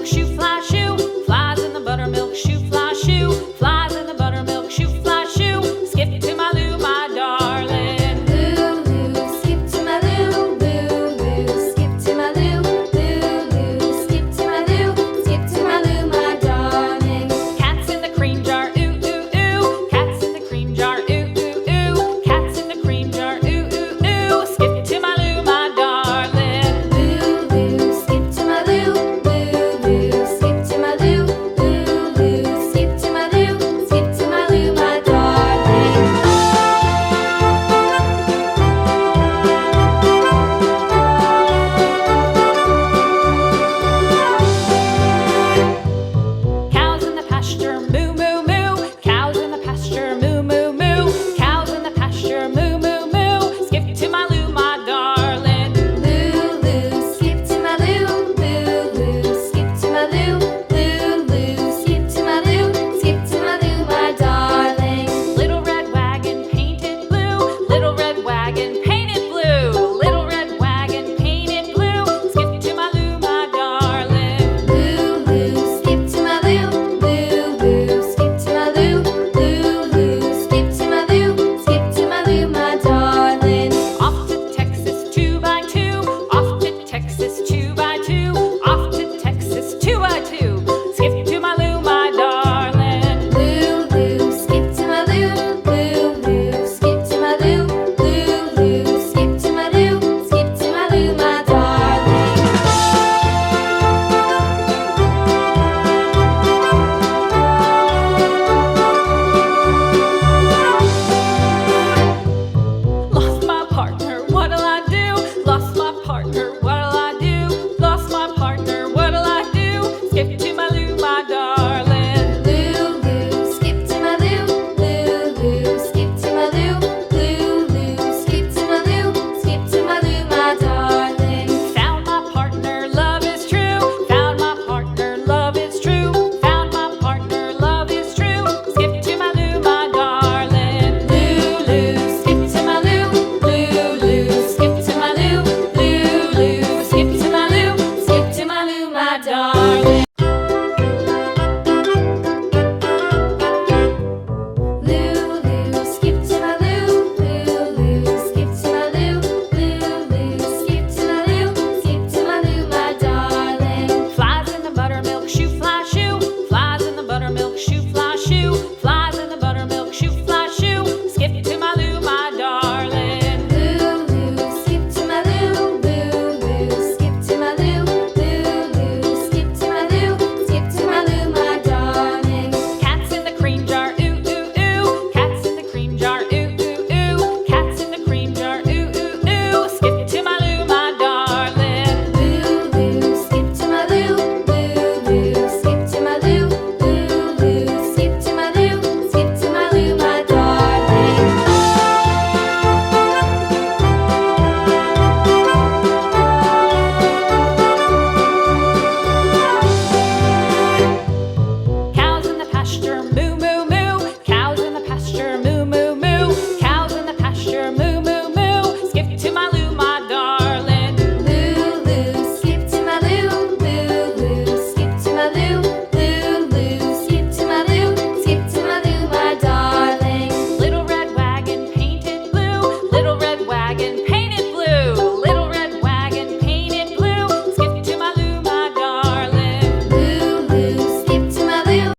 buttermilk shoe, fly shoe. Flies in the buttermilk shoe, fly shoe. Flies in the buttermilk shoe, fly shoe. Skip to my Lou, my darling. Lou, skip to my Lou, Lou, skip to my Lou, Lou, skip to my Lou, skip to my Lou, my darling. Cats in the cream jar, ooh, ooh, ooh. Cats in the cream jar, ooh, ooh, ooh. Cats in the cream jar, ooh, ooh, ooh. Skip to my Lou, my darling. Lou, skip to my Lou, Lou, skip to my Lou, Lou, skip to my Lou, skip to my Lou, my darling. Cows in the pasture, moo, moo, moo. Cows in the pasture, moo, moo, moo. Cows in the pasture, moo, moo, moo. Skip to my Lou, my darling. Lou, skip to my Lou, Lou, skip to my Lou, Lou, skip to my Lou, skip to my Lou, my darling. Little red wagon painted blue. Little red wagon painted blue. Little red wagon painted blue. Skip to my Lou, my darling. Lou, skip to my Lou, Lou, skip to my Lou, Lou, skip to my Lou, skip to my Lou, my darling. Off to Texas 2x2. Off to Texas 2x2. Off to Texas 2x2. Skip to my Lou, my darling. Lou, skip to my Lou, Lou, skip to my Lou, Lou, skip to my Lou, skip to my Lou, my darling. Lost my partner, what'll I do? Lost my partner, what'll I do? Lost my partner, what'll I do? Skip to my Lou, my darling. Lou, skip to my Lou, Lou, skip to my Lou, Lou, skip to my Lou, skip to my Lou, my darling. Found my partner, love is true. Found my partner, love is true. Found my partner, love is true. Skip to my Lou, my darling. Lou, skip to my Lou, Lou, skip to my Lou, Lou, skip to my Lou, skip to my Lou, my darling.